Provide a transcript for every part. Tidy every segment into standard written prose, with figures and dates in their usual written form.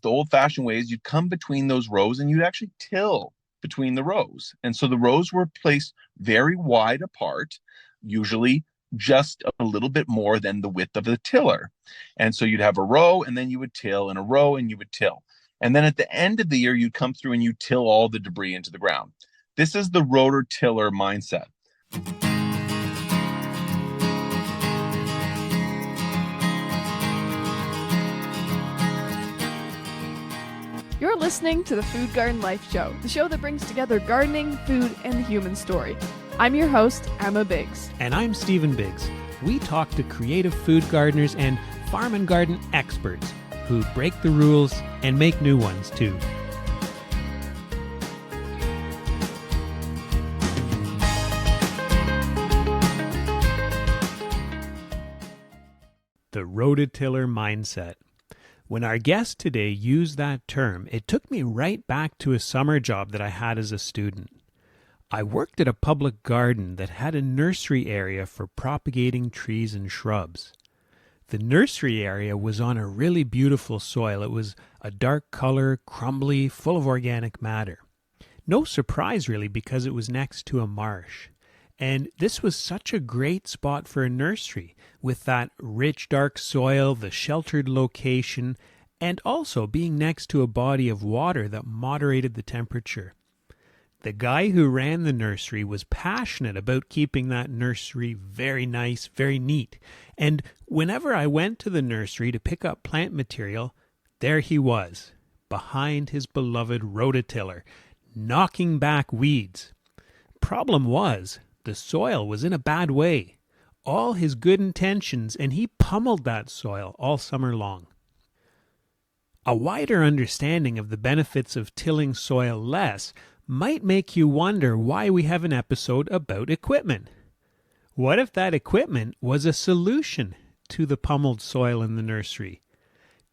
the old-fashioned way is you'd come between those rows and you'd actually till between the rows. And so the rows were placed very wide apart, usually just a little bit more than the width of the tiller. And so you'd have a row and then you would till, and a row and you would till. And then at the end of the year, you'd come through and you till all the debris into the ground. This is the rototiller mindset. You're listening to the Food Garden Life Show, the show that brings together gardening, food, and the human story. I'm your host, Emma Biggs. And I'm Stephen Biggs. We talk to creative food gardeners and farm and garden experts who break the rules and make new ones too. The rototiller mindset. When our guest today used that term, it took me right back to a summer job that I had as a student. I worked at a public garden that had a nursery area for propagating trees and shrubs. The nursery area was on a really beautiful soil. It was a dark color, crumbly, full of organic matter. No surprise really, because it was next to a marsh. And this was such a great spot for a nursery, with that rich dark soil, the sheltered location, and also being next to a body of water that moderated the temperature. The guy who ran the nursery was passionate about keeping that nursery very nice, very neat. And whenever I went to the nursery to pick up plant material, there he was, behind his beloved rototiller, knocking back weeds. Problem was, the soil was in a bad way. All his good intentions, and he pummeled that soil all summer long. A wider understanding of the benefits of tilling soil less might make you wonder why we have an episode about equipment. What if that equipment was a solution to the pummeled soil in the nursery?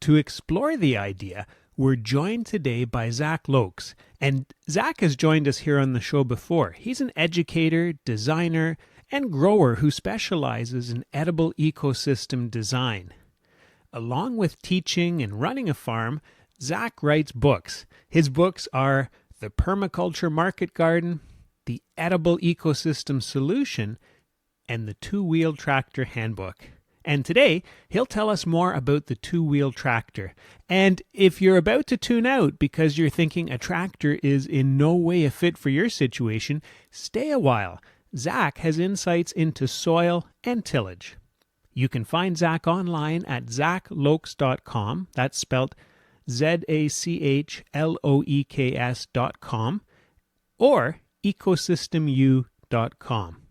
To explore the idea, we're joined today by Zach Loeks, and Zach has joined us here on the show before. He's an educator, designer, and grower who specializes in edible ecosystem design. Along with teaching and running a farm, Zach writes books. His books are The Permaculture Market Garden, The Edible Ecosystem Solution, and The Two-Wheel Tractor Handbook. And today, he'll tell us more about the two-wheel tractor. And if you're about to tune out because you're thinking a tractor is in no way a fit for your situation, stay a while. Zach has insights into soil and tillage. You can find Zach online at zachloeks.com. That's spelled ZACHLOEKS.com or ecosystemu.com.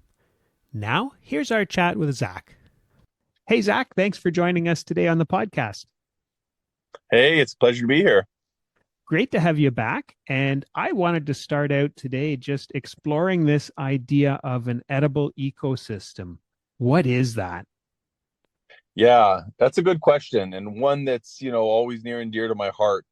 Now, here's our chat with Zach. Hey, Zach, thanks for joining us today on the podcast. Hey, it's a pleasure to be here. Great to have you back. And I wanted to start out today just exploring this idea of an edible ecosystem. What is that? Yeah, that's a good question, and one that's, always near and dear to my heart.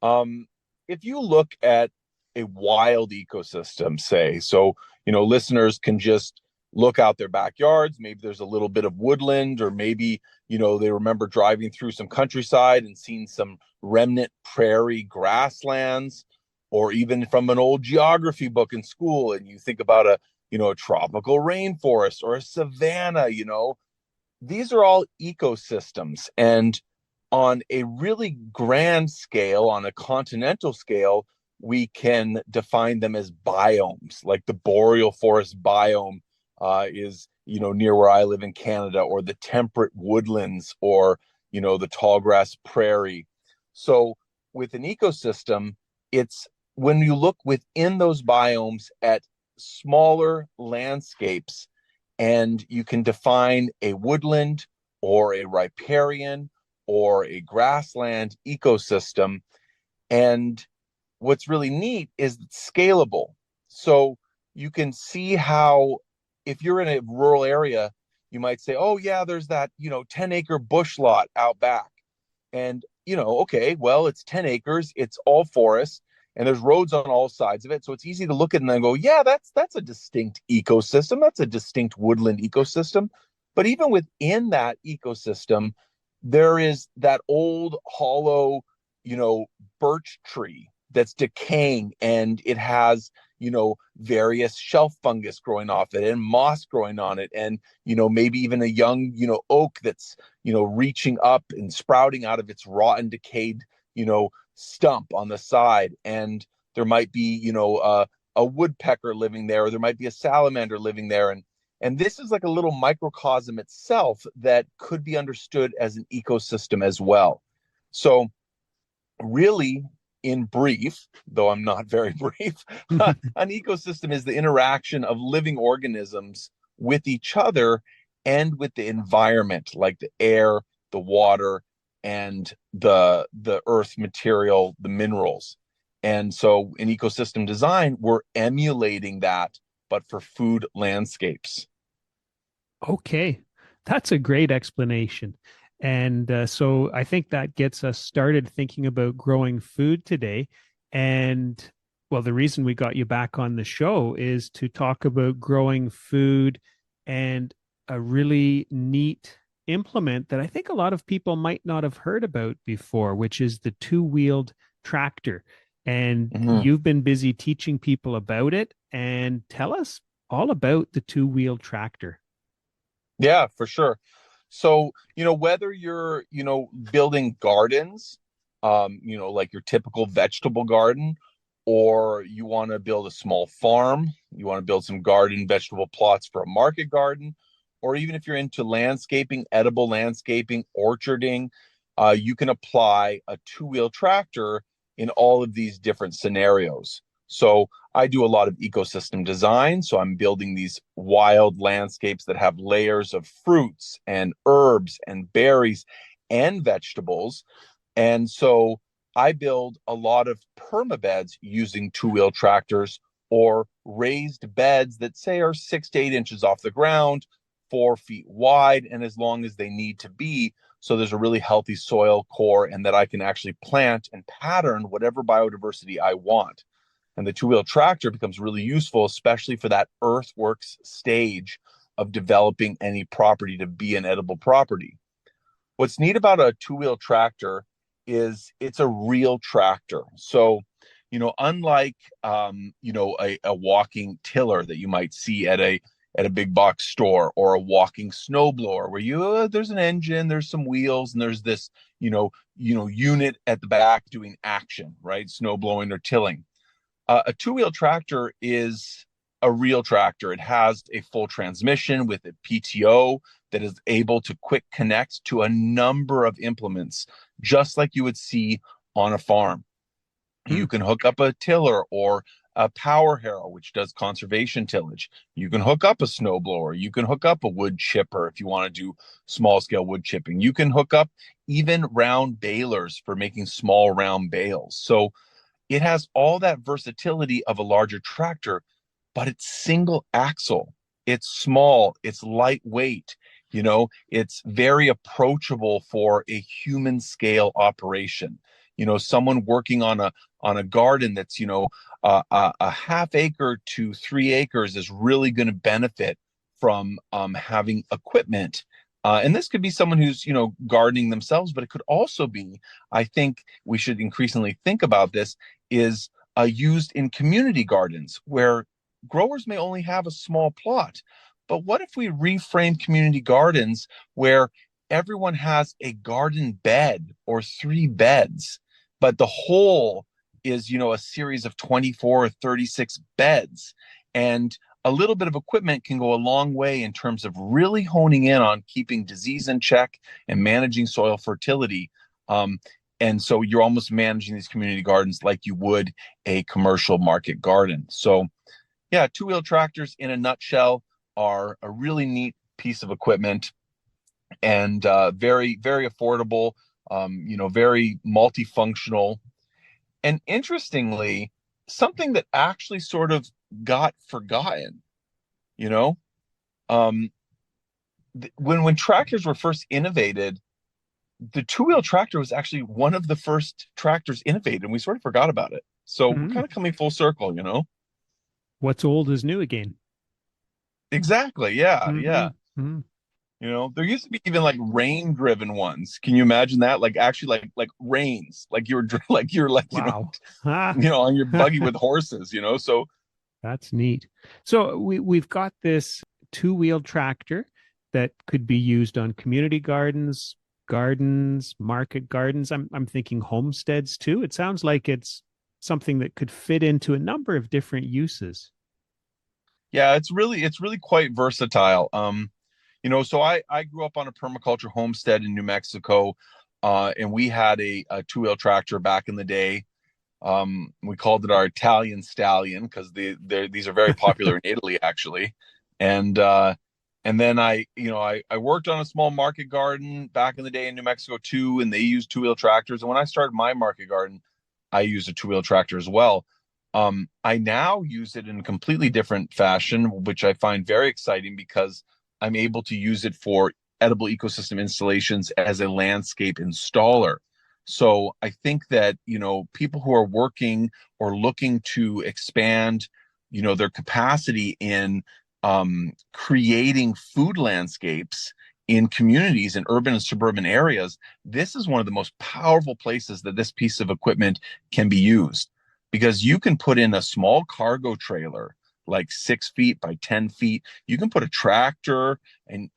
If you look at a wild ecosystem, say, so, listeners can just look out their backyards. Maybe there's a little bit of woodland, or maybe, they remember driving through some countryside and seeing some remnant prairie grasslands, or even from an old geography book in school. And you think about a tropical rainforest or a savanna, these are all ecosystems. And on a really grand scale, on a continental scale, we can define them as biomes, like the boreal forest biome is, near where I live in Canada, or the temperate woodlands, or, the tall grass prairie. So with an ecosystem, it's when you look within those biomes at smaller landscapes, and you can define a woodland or a riparian or a grassland ecosystem. And what's really neat is it's scalable. So you can see how, if you're in a rural area, you might say, oh yeah, there's that, 10-acre bush lot out back. And, okay, well, it's 10 acres, it's all forest, and there's roads on all sides of it. So it's easy to look at it and go, yeah, that's a distinct ecosystem. That's a distinct woodland ecosystem. But even within that ecosystem, there is that old hollow you know, birch tree that's decaying and it has, various shelf fungus growing off it and moss growing on it. And, maybe even a young, oak that's, reaching up and sprouting out of its rotten, decayed, stump on the side. And there might be, a woodpecker living there, or there might be a salamander living there. And this is like a little microcosm itself that could be understood as an ecosystem as well. So really, in brief, though I'm not very brief, an ecosystem is the interaction of living organisms with each other and with the environment, like the air, the water, and the earth material, the minerals. And so in ecosystem design, we're emulating that, but for food landscapes. Okay, that's a great explanation. And so I think that gets us started thinking about growing food today. And well, the reason we got you back on the show is to talk about growing food and a really neat implement that I think a lot of people might not have heard about before, which is the two-wheeled tractor. And Mhm. you've been busy teaching people about it. And tell us all about the two-wheeled tractor. Yeah, for sure. So, whether you're, building gardens, like your typical vegetable garden, or you want to build a small farm, you want to build some garden vegetable plots for a market garden, or even if you're into landscaping, edible landscaping, orcharding, you can apply a two-wheel tractor in all of these different scenarios. So I do a lot of ecosystem design. So I'm building these wild landscapes that have layers of fruits and herbs and berries and vegetables. And so I build a lot of permabeds using two-wheel tractors, or raised beds that say are 6 to 8 inches off the ground, 4 feet wide, and as long as they need to be. So there's a really healthy soil core, and that I can actually plant and pattern whatever biodiversity I want. And the two-wheel tractor becomes really useful, especially for that earthworks stage of developing any property to be an edible property. What's neat about a two-wheel tractor is it's a real tractor. So, unlike a walking tiller that you might see at a big box store, or a walking snowblower where there's an engine, there's some wheels, and there's this unit at the back doing action, right? Snow blowing or tilling. A two-wheel tractor is a real tractor. It has a full transmission with a PTO that is able to quick connect to a number of implements, just like you would see on a farm. Hmm. You can hook up a tiller or a power harrow, which does conservation tillage. You can hook up a snowblower. You can hook up a wood chipper if you want to do small scale wood chipping. You can hook up even round balers for making small round bales. So it has all that versatility of a larger tractor, but it's single axle. It's small, it's lightweight, it's very approachable for a human scale operation. Someone working on a garden that's, a half acre to 3 acres is really going to benefit from having equipment. And this could be someone who's, gardening themselves, but it could also be, I think we should increasingly think about this, is used in community gardens where growers may only have a small plot. But what if we reframe community gardens where everyone has a garden bed or 3 beds, but the whole is, a series of 24 or 36 beds? And a little bit of equipment can go a long way in terms of really honing in on keeping disease in check and managing soil fertility. And so you're almost managing these community gardens like you would a commercial market garden. So yeah, two-wheel tractors in a nutshell are a really neat piece of equipment, and very, very affordable, very multifunctional. And interestingly, something that actually sort of got forgotten, you know, um, when tractors were first innovated, the two-wheel tractor was actually one of the first tractors innovated, and we sort of forgot about it. So we're Hmm. kind of coming full circle. What's old is new again. Exactly. Yeah. Hmm. Yeah. Hmm. There used to be even like rain driven ones. Can you imagine that? Like actually like rains, like Wow. Ah. on your buggy with horses. So That's neat. So we've got this two-wheel tractor that could be used on community gardens, market gardens. I'm thinking homesteads too. It sounds like it's something that could fit into a number of different uses. yeah, it's really quite versatile. So I grew up on a permaculture homestead in New Mexico, and we had a two-wheel tractor back in the day. We called it our Italian stallion because these are very popular in Italy, actually. And then I worked on a small market garden back in the day in New Mexico too, and they used two-wheel tractors. And when I started my market garden, I used a two-wheel tractor as well. I now use it in a completely different fashion, which I find very exciting because I'm able to use it for edible ecosystem installations as a landscape installer. So I think that, people who are working or looking to expand, their capacity in creating food landscapes in communities in urban and suburban areas, this is one of the most powerful places that this piece of equipment can be used because you can put in a small cargo trailer like 6 feet by 10 feet. You can put a tractor and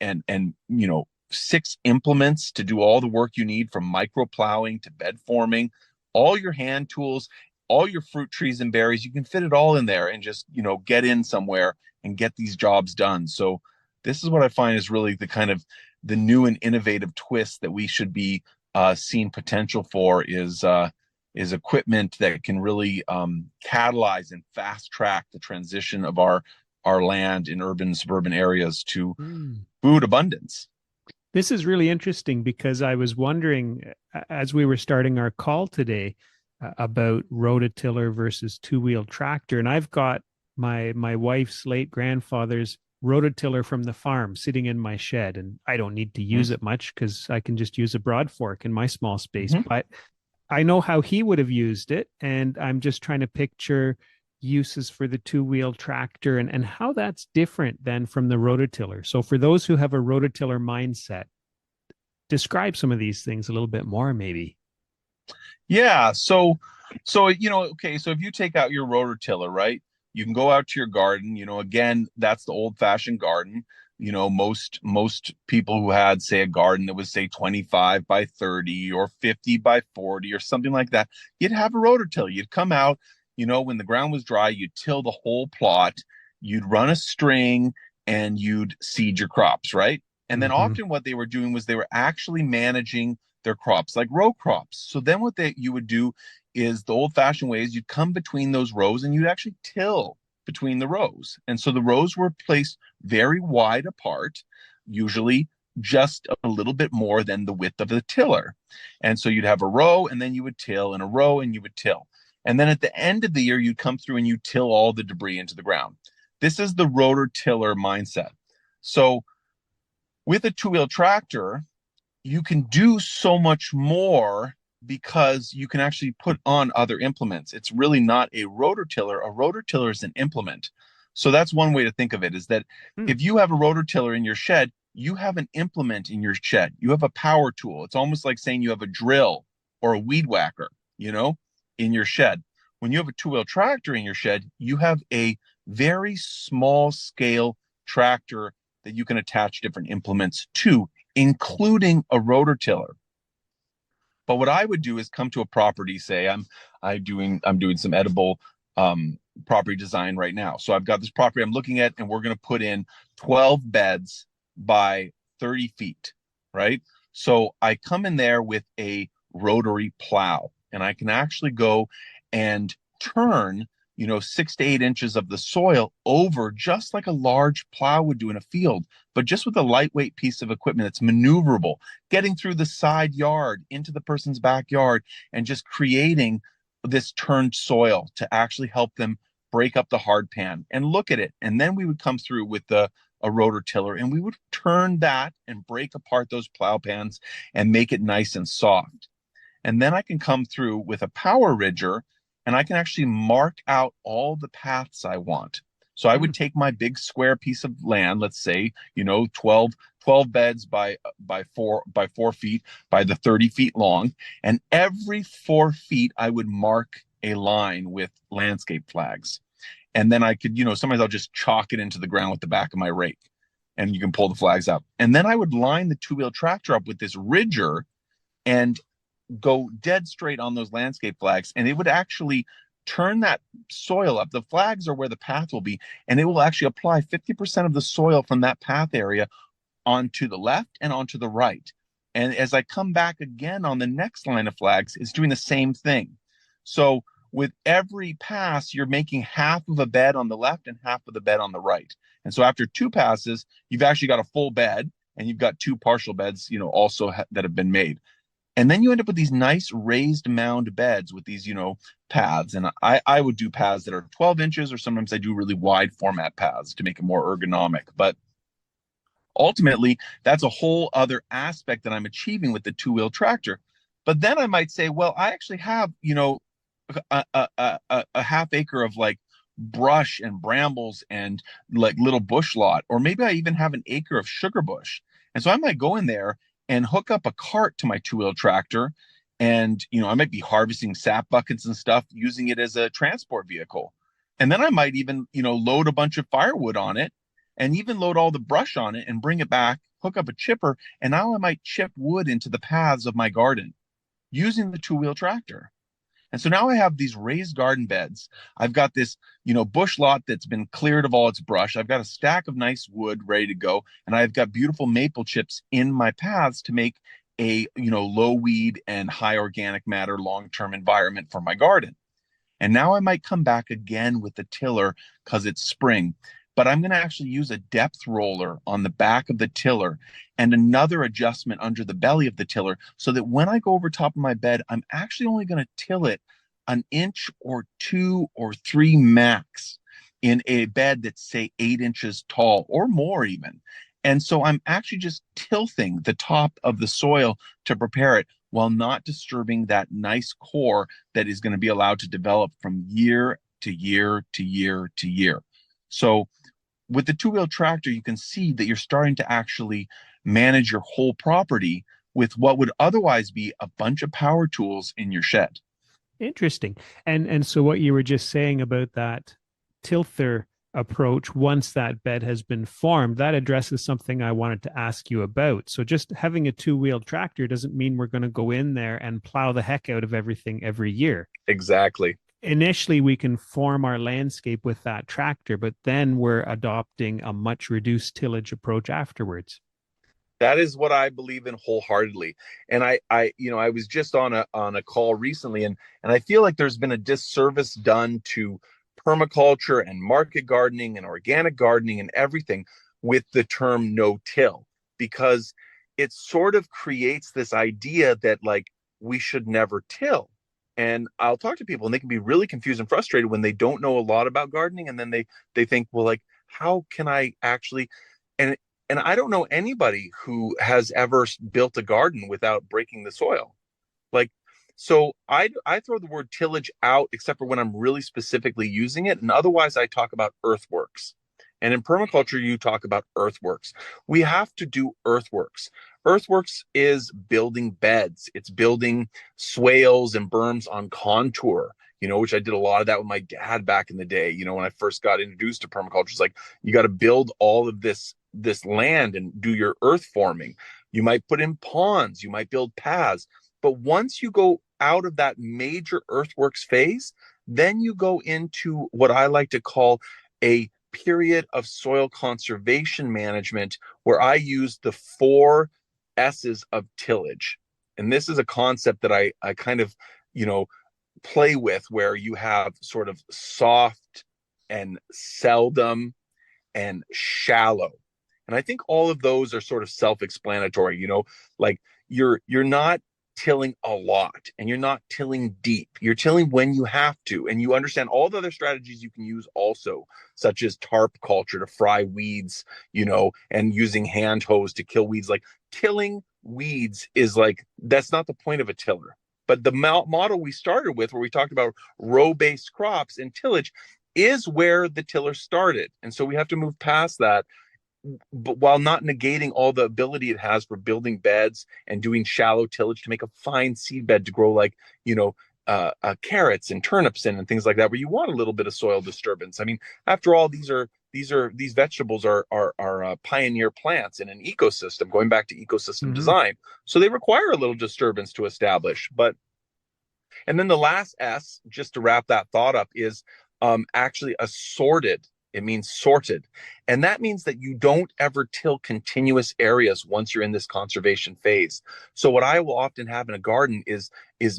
six implements to do all the work you need from micro plowing to bed forming, all your hand tools, all your fruit trees and berries. You can fit it all in there and just, get in somewhere and get these jobs done. So this is what I find is really the kind of the new and innovative twist that we should be seeing potential for is equipment that can really catalyze and fast track the transition of our land in urban and suburban areas to Hmm. food abundance. This is really interesting because I was wondering as we were starting our call today about rototiller versus two-wheel tractor, and I've got my wife's late grandfather's rototiller from the farm sitting in my shed, and I don't need to use it much because I can just use a broad fork in my small space. Mm-hmm. But I know how he would have used it, and I'm just trying to picture uses for the two-wheel tractor and how that's different than from the rototiller. So for those who have a rototiller mindset, describe some of these things a little bit more, maybe. Yeah. Okay. So if you take out your rototiller, right, you can go out to your garden. Again, that's the old-fashioned garden. Most people who had, say, a garden that was, say, 25 by 30 or 50 by 40 or something like that, you'd have a rototiller. You'd come out, when the ground was dry, you'd till the whole plot, you'd run a string, and you'd seed your crops, right? And then Mm-hmm. often what they were doing was they were actually managing their crops like row crops. So then what you would do is the old fashioned way is you'd come between those rows and you'd actually till between the rows. And so the rows were placed very wide apart, usually just a little bit more than the width of the tiller. And so you'd have a row and then you would till and a row and you would till. And then at the end of the year, you'd come through and you till all the debris into the ground. This is the rototiller mindset. So with a two-wheel tractor, you can do so much more because you can actually put on other implements. It's really not a rototiller. A rototiller is an implement. So that's one way to think of it is that Hmm. if you have a rototiller in your shed, you have an implement in your shed. You have a power tool. It's almost like saying you have a drill or a weed whacker, in your shed. When you have a two-wheel tractor in your shed, you have a very small scale tractor that you can attach different implements to, including a rototiller. But what I would do is come to a property, say I'm doing some edible property design right now. So I've got this property I'm looking at, and we're going to put in 12 beds by 30 feet, right? So I come in there with a rotary plow, and I can actually go and turn 6 to 8 inches of the soil over just like a large plow would do in a field, but just with a lightweight piece of equipment that's maneuverable, getting through the side yard into the person's backyard and just creating this turned soil to actually help them break up the hard pan and look at it. And then we would come through with a rototiller and we would turn that and break apart those plow pans and make it nice and soft. And then I can come through with a power ridger and I can actually mark out all the paths I want. So I Hmm. would take my big square piece of land, let's say, 12, 12 beds by 4 feet by the 30 feet long. And every 4 feet, I would mark a line with landscape flags. And then I could, sometimes I'll just chalk it into the ground with the back of my rake and you can pull the flags up. And then I would line the two-wheel tractor up with this ridger and go dead straight on those landscape flags. And it would actually turn that soil up. The flags are where the path will be, and it will actually apply 50% of the soil from that path area onto the left and onto the right. And as I come back again on the next line of flags, it's doing the same thing. So with every pass, you're making half of a bed on the left and half of the bed on the right. And so after 2 passes, you've actually got a full bed and you've got 2 partial beds, also that have been made. And then you end up with these nice raised mound beds with these, paths. And I would do paths that are 12 inches, or sometimes I do really wide format paths to make it more ergonomic. But ultimately, that's a whole other aspect that I'm achieving with the two-wheel tractor. But then I might say, well, I actually have, a half acre of like brush and brambles and like little bush lot, or maybe I even have an acre of sugar bush. And so I might go in there and hook up a cart to my two-wheel tractor. And, I might be harvesting sap buckets and stuff, using it as a transport vehicle. And then I might even, load a bunch of firewood on it and even load all the brush on it and bring it back, hook up a chipper. And now I might chip wood into the paths of my garden using the two-wheel tractor. And so now I have these raised garden beds. I've got this, bush lot that's been cleared of all its brush. I've got a stack of nice wood ready to go. And I've got beautiful maple chips in my paths to make a, low weed and high organic matter long-term environment for my garden. And now I might come back again with the tiller because it's spring, but I'm going to actually use a depth roller on the back of the tiller and another adjustment under the belly of the tiller, so that when I go over top of my bed, I'm actually only going to till it an inch or 2 or 3 max in a bed that's, say, 8 inches tall or more even. And so I'm actually just tilting the top of the soil to prepare it while not disturbing that nice core that is going to be allowed to develop from year to year to year to year. So with the two-wheel tractor, you can see that you're starting to actually manage your whole property with what would otherwise be a bunch of power tools in your shed. Interesting. And so what you were just saying about that tilther approach, once that bed has been formed, that addresses something I wanted to ask you about. So just having a two-wheel tractor doesn't mean we're going to go in there and plow the heck out of everything every year. Exactly. Initially, we can form our landscape with that tractor, but then we're adopting a much reduced tillage approach afterwards. That is what I believe in wholeheartedly. And I was just on a call recently, and I feel like there's been a disservice done to permaculture and market gardening and organic gardening and everything with the term no-till, because it sort of creates this idea that like we should never till. And I'll talk to people and they can be really confused and frustrated when they don't know a lot about gardening, and then they think, well, like, how can I actually, and and I don't know anybody who has ever built a garden without breaking the soil. Like, so I throw the word tillage out except for when I'm really specifically using it. And otherwise I talk about earthworks. And in permaculture, you talk about earthworks. We have to do earthworks. Earthworks is building beds. It's building swales and berms on contour, which I did a lot of that with my dad back in the day. When I first got introduced to permaculture, it's like, you got to build all of this land and do your earth forming. You might put in ponds, you might build paths. But once you go out of that major earthworks phase, then you go into what I like to call a period of soil conservation management, where I use the 4 S's of tillage. And this is a concept that I kind of, play with, where you have sort of soft and seldom and shallow. And I think all of those are sort of self-explanatory, like you're not tilling a lot and you're not tilling deep. You're tilling when you have to. And you understand all the other strategies you can use also, such as tarp culture to fry weeds, and using hand hose to kill weeds. Like, killing weeds is like, that's not the point of a tiller. But the model we started with, where we talked about row-based crops and tillage, is where the tiller started. And so we have to move past that but while not negating all the ability it has for building beds and doing shallow tillage to make a fine seed bed to grow like, you know, carrots and turnips in and things like that, where you want a little bit of soil disturbance. I mean, after all, these vegetables are pioneer plants in an ecosystem, going back to ecosystem Mm-hmm. design. So they require a little disturbance to establish. But and then the last S, just to wrap that thought up, is actually assorted. It means sorted. And that means that you don't ever till continuous areas once you're in this conservation phase. So what I will often have in a garden is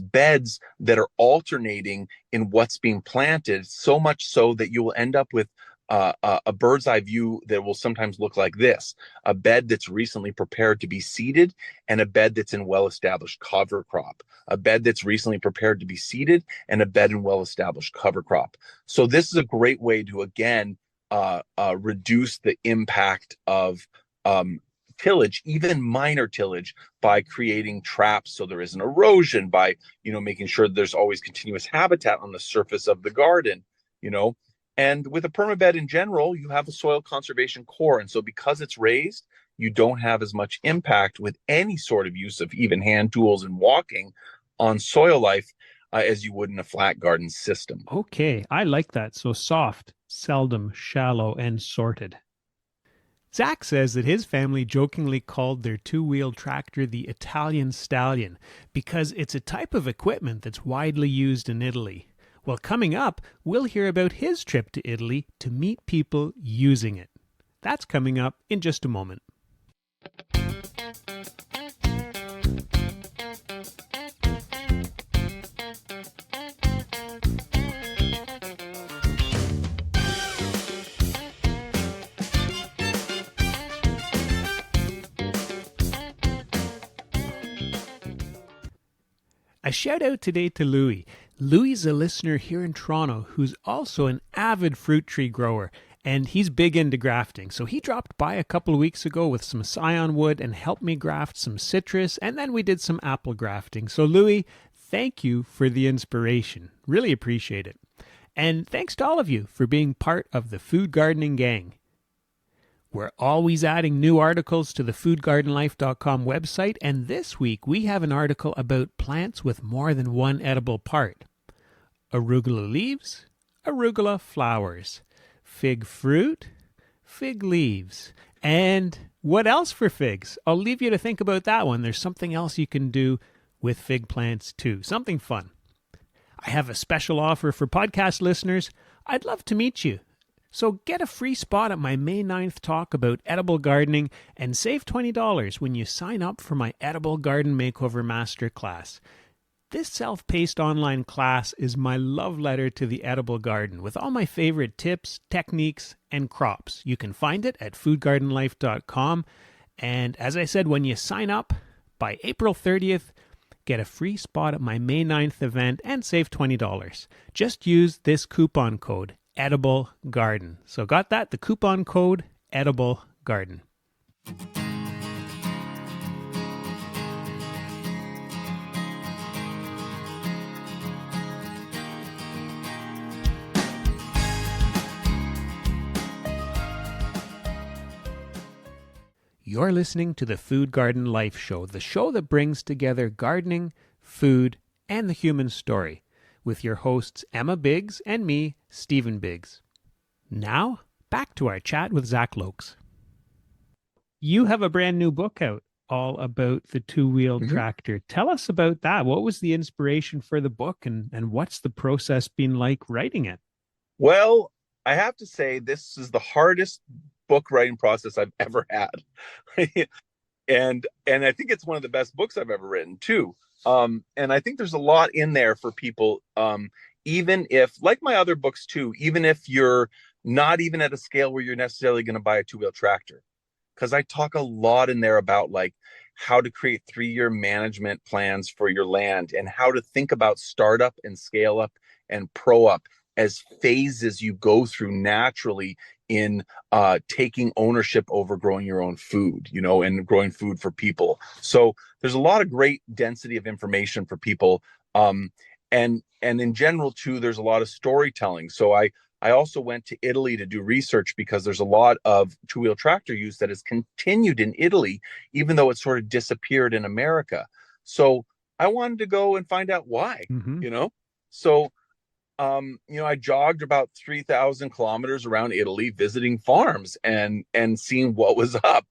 beds that are alternating in what's being planted, so much so that you will end up with a bird's eye view that will sometimes look like this: a bed that's recently prepared to be seeded, and a bed that's in well-established cover crop, a bed that's recently prepared to be seeded, and a bed in well-established cover crop. So this is a great way to, again, reduce the impact of tillage, even minor tillage, by creating traps so there isn't erosion, by, you know, making sure there's always continuous habitat on the surface of the garden, you know. And with a permabed in general, you have a soil conservation core. And so because it's raised, you don't have as much impact with any sort of use of even hand tools and walking on soil life as you would in a flat garden system. Okay, I like that. So soft, seldom, shallow, and sorted. Zach says that his family jokingly called their two-wheel tractor the Italian Stallion because it's a type of equipment that's widely used in Italy. Well, coming up, we'll hear about his trip to Italy to meet people using it. That's coming up in just a moment. A shout out today to Louis. Louis is a listener here in Toronto who's also an avid fruit tree grower, and he's big into grafting. So he dropped by a couple of weeks ago with some scion wood and helped me graft some citrus, and then we did some apple grafting. So Louis, thank you for the inspiration. Really appreciate it. And thanks to all of you for being part of the Food Gardening Gang. We're always adding new articles to the foodgardenlife.com website, and this week we have an article about plants with more than one edible part. Arugula leaves, arugula flowers, fig fruit, fig leaves, and what else for figs? I'll leave you to think about that one. There's something else you can do with fig plants too, something fun. I have a special offer for podcast listeners. I'd love to meet you. So get a free spot at my May 9th talk about edible gardening and save $20 when you sign up for my Edible Garden Makeover Masterclass. This self-paced online class is my love letter to the edible garden with all my favorite tips, techniques, and crops. You can find it at foodgardenlife.com. And as I said, when you sign up by April 30th, get a free spot at my May 9th event and save $20. Just use this coupon code, Edible Garden. So got that? The coupon code, Edible Garden. You're listening to the Food Garden Life Show, the show that brings together gardening, food, and the human story, with your hosts Emma Biggs and me, Stephen Biggs. Now, back to our chat with Zach Loeks. You have a brand new book out all about the two-wheeled tractor. Tell us about that. What was the inspiration for the book, and what's the process been like writing it? Well, I have to say this is the hardest book writing process I've ever had. and I think it's one of the best books I've ever written too. And I think there's a lot in there for people, even if, like my other books too, even if you're not even at a scale where you're necessarily going to buy a two-wheel tractor. Because I talk a lot in there about like how to create 3-year management plans for your land and how to think about startup and scale up and pro up as phases you go through naturally in taking ownership over growing your own food, you know, and growing food for people. So there's a lot of great density of information for people. And in general too, there's a lot of storytelling. So I I also went to Italy to do research because there's a lot of two-wheel tractor use that has continued in Italy, even though it sort of disappeared in America. So I wanted to go and find out why, Hmm. you know? So I jogged about 3,000 kilometers around Italy, visiting farms and seeing what was up,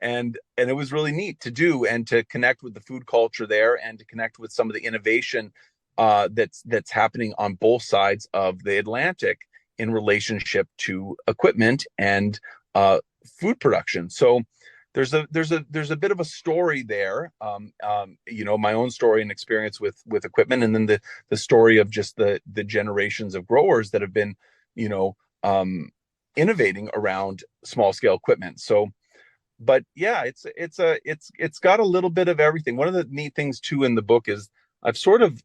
and it was really neat to do and to connect with the food culture there and to connect with some of the innovation that's happening on both sides of the Atlantic in relationship to equipment and food production. So there's a bit of a story there, my own story and experience with equipment, and then the story of just the generations of growers that have been, you know, innovating around small scale equipment. So, but yeah, it's got a little bit of everything. One of the neat things too in the book is I've sort of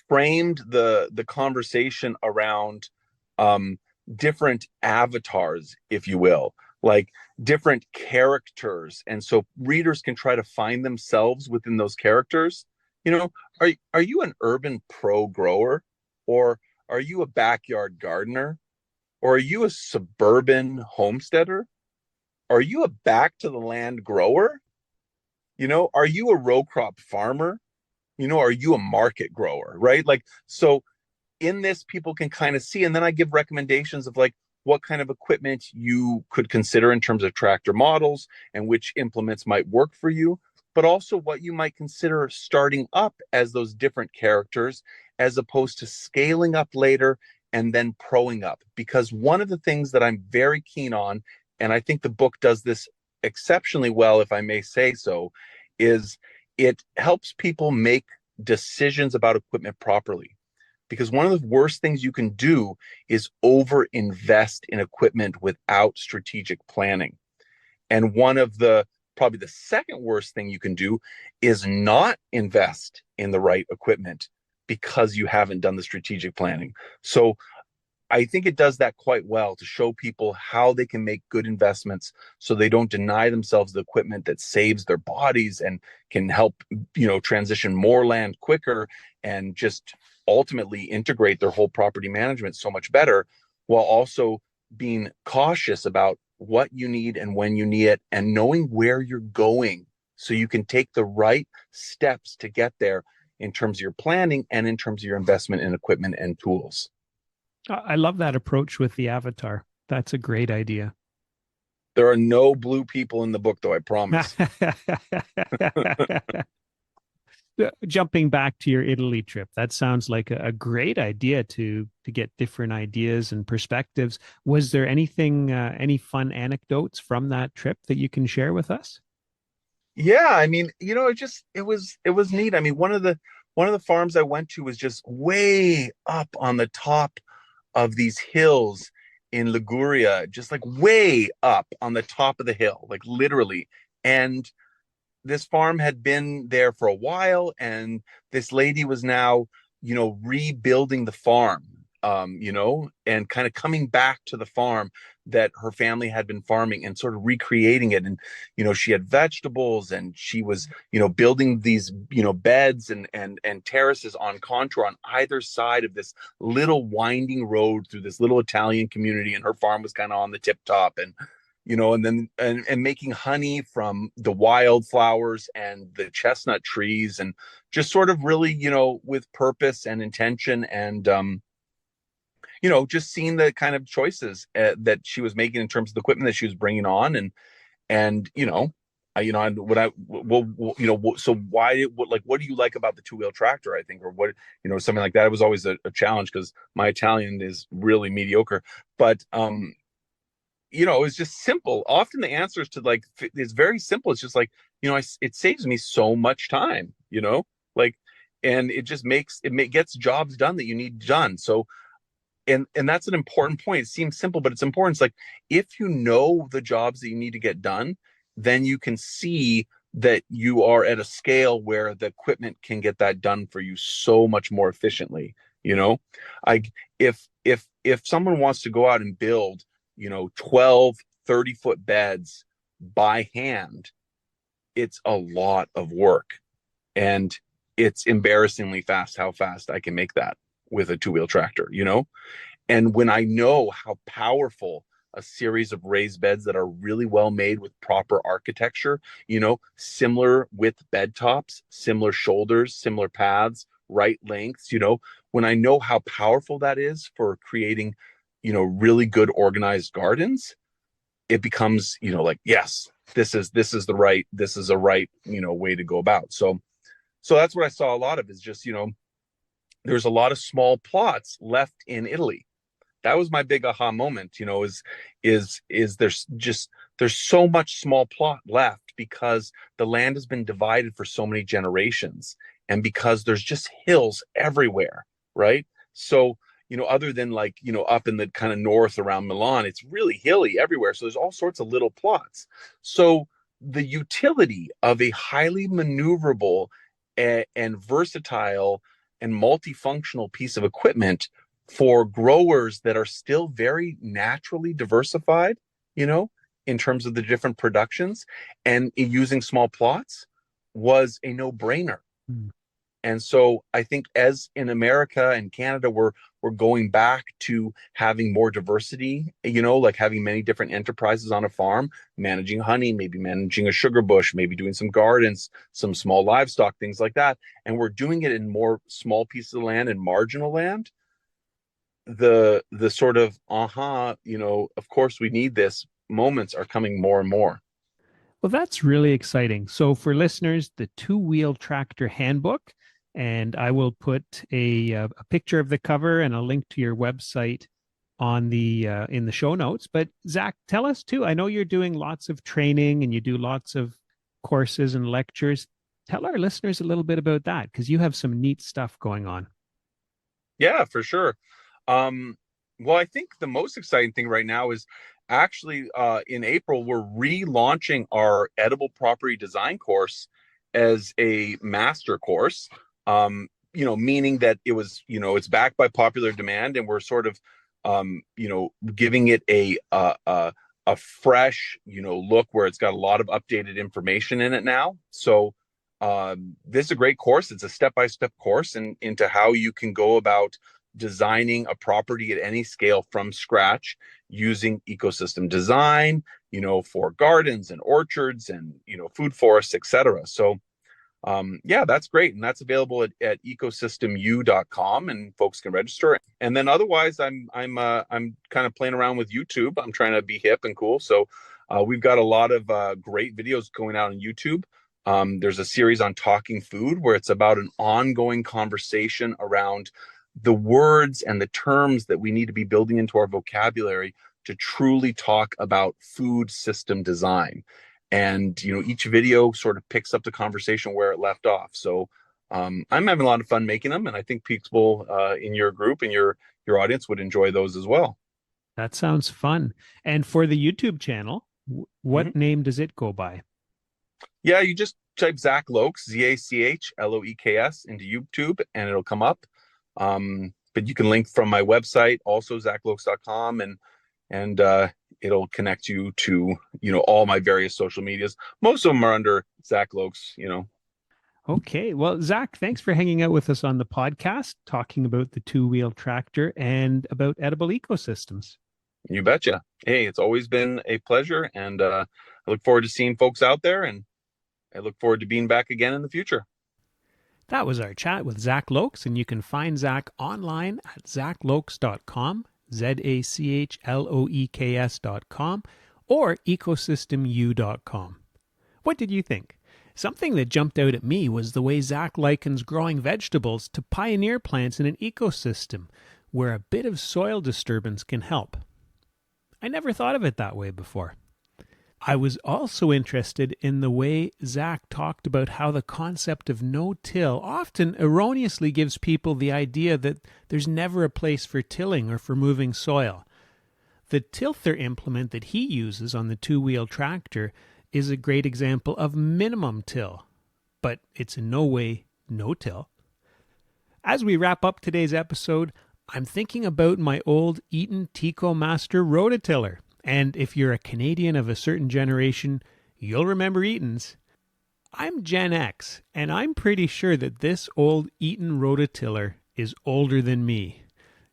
framed the conversation around um, different avatars, if you will, like different characters, and so readers can try to find themselves within those characters. Are you an urban pro grower, or are you a backyard gardener, or are you a suburban homesteader? Are you a back to the land grower? Are you a row crop farmer? Are you a market grower, right? Like, so in this, people can kind of see, and then I give recommendations of like what kind of equipment you could consider in terms of tractor models and which implements might work for you, but also what you might consider starting up as those different characters, as opposed to scaling up later and then proing up. Because one of the things that I'm very keen on, and I think the book does this exceptionally well, if I may say so, is it helps people make decisions about equipment properly. Because one of the worst things you can do is over invest in equipment without strategic planning. And one of the probably the second worst thing you can do is not invest in the right equipment because you haven't done the strategic planning. So I think it does that quite well to show people how they can make good investments so they don't deny themselves the equipment that saves their bodies and can help, transition more land quicker and just ultimately integrate their whole property management so much better, while also being cautious about what you need and when you need it, and knowing where you're going so you can take the right steps to get there in terms of your planning and in terms of your investment in equipment and tools. I love that approach with the avatar. That's a great idea. There are no blue people in the book, though, I promise. Jumping back to your Italy trip, that sounds like a great idea to get different ideas and perspectives. Was there anything, any fun anecdotes from that trip that you can share with us? Yeah, I mean, it was neat. I mean, one of the farms I went to was just way up on the top of these hills in Liguria, just like way up on the top of the hill, like literally. And this farm had been there for a while, and this lady was now, rebuilding the farm, and kind of coming back to the farm that her family had been farming and sort of recreating it. And she had vegetables, and she was building these beds and terraces on contour on either side of this little winding road through this little Italian community, and her farm was kind of on the tip top. And and then and making honey from the wildflowers and the chestnut trees, and just sort of really, with purpose and intention, and just seeing the kind of choices that she was making in terms of the equipment that she was bringing on. And what I well, so why what do you like about the two-wheel tractor, I think, or what, something like that. It was always a challenge because my Italian is really mediocre, but it's just simple. Often the answers to like it's very simple. It's just like, it saves me so much time, like, and it just gets jobs done that you need done. So, and that's an important point. It seems simple, but it's important. It's like, if you know the jobs that you need to get done, then you can see that you are at a scale where the equipment can get that done for you so much more efficiently. Like, if someone wants to go out and build 12 30-foot beds by hand, it's a lot of work, and it's embarrassingly fast how fast I can make that. with a two-wheel tractor, And when I know how powerful a series of raised beds that are really well made with proper architecture, similar with bed tops, similar shoulders, similar paths, right lengths, when I know how powerful that is for creating, really good organized gardens, it becomes, like, yes, this is a right, way to go about. So that's what I saw a lot of is just, there's a lot of small plots left in Italy. That was my big aha moment, is there's so much small plot left because the land has been divided for so many generations and because there's just hills everywhere, right? So, other than like, up in the kind of north around Milan, it's really hilly everywhere. So there's all sorts of little plots. So the utility of a highly maneuverable and versatile and multifunctional piece of equipment for growers that are still very naturally diversified, in terms of the different productions and using small plots was a no-brainer. Mm. And so I think as in America and Canada, we're going back to having more diversity, like having many different enterprises on a farm, managing honey, maybe managing a sugar bush, maybe doing some gardens, some small livestock, things like that. And we're doing it in more small pieces of land and marginal land. The sort of of course we need this moments are coming more and more. Well, that's really exciting. So, for listeners, the two-wheel tractor handbook, and I will put a picture of the cover and a link to your website on the in the show notes. But Zach, tell us too. I know you're doing lots of training and you do lots of courses and lectures. Tell our listeners a little bit about that because you have some neat stuff going on. Yeah, for sure. Well, I think the most exciting thing right now is actually in April, we're relaunching our edible property design course as a master course. Meaning that it was, it's backed by popular demand, and we're sort of, giving it a fresh, look where it's got a lot of updated information in it now. So this is a great course. It's a step-by-step course into how you can go about designing a property at any scale from scratch using ecosystem design, for gardens and orchards and, food forests, etc. So yeah, that's great. And that's available at ecosystemu.com and folks can register. And then otherwise I'm kind of playing around with YouTube. I'm trying to be hip and cool. So we've got a lot of great videos going out on YouTube. There's a series on talking food where it's about an ongoing conversation around the words and the terms that we need to be building into our vocabulary to truly talk about food system design. And, each video sort of picks up the conversation where it left off. So I'm having a lot of fun making them. And I think people in your group and your audience would enjoy those as well. That sounds fun. And for the YouTube channel, what name does it go by? Yeah, you just type Zach Loeks, ZACHLOEKS into YouTube and it'll come up. But you can link from my website, also zachloeks.com, and it'll connect you to, all my various social medias. Most of them are under Zach Loeks, Okay. Well, Zach, thanks for hanging out with us on the podcast, talking about the two-wheel tractor and about edible ecosystems. You betcha. Hey, it's always been a pleasure. And I look forward to seeing folks out there, and I look forward to being back again in the future. That was our chat with Zach Loeks, and you can find Zach online at zachloeks.com, ZACHLOEKS.com, or ecosystemu.com. What did you think? Something that jumped out at me was the way Zach likens growing vegetables to pioneer plants in an ecosystem where a bit of soil disturbance can help. I never thought of it that way before. I was also interested in the way Zach talked about how the concept of no-till often erroneously gives people the idea that there's never a place for tilling or for moving soil. The tilther implement that he uses on the two-wheel tractor is a great example of minimum till, but it's in no way no-till. As we wrap up today's episode, I'm thinking about my old Eaton Tico Master Rototiller. And if you're a Canadian of a certain generation, you'll remember Eaton's. I'm Gen X, and I'm pretty sure that this old Eaton Rototiller is older than me.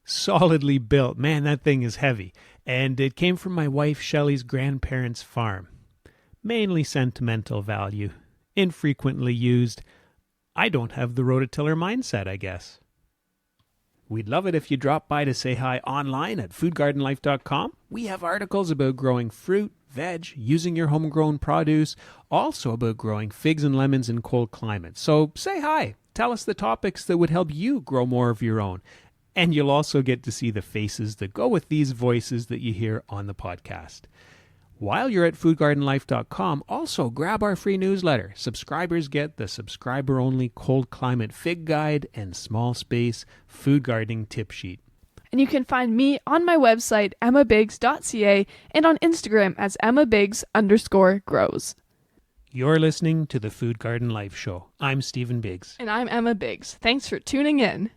Solidly built. Man, that thing is heavy. And it came from my wife Shelley's grandparents' farm. Mainly sentimental value. Infrequently used. I don't have the rototiller mindset, I guess. We'd love it if you drop by to say hi online at foodgardenlife.com. We have articles about growing fruit, veg, using your homegrown produce, also about growing figs and lemons in cold climates. So say hi. Tell us the topics that would help you grow more of your own. And you'll also get to see the faces that go with these voices that you hear on the podcast. While you're at foodgardenlife.com, also grab our free newsletter. Subscribers get the subscriber-only cold climate fig guide and small space food gardening tip sheet. And you can find me on my website, emmabiggs.ca, and on Instagram as emmabiggs_grows. You're listening to the Food Garden Life Show. I'm Stephen Biggs. And I'm Emma Biggs. Thanks for tuning in.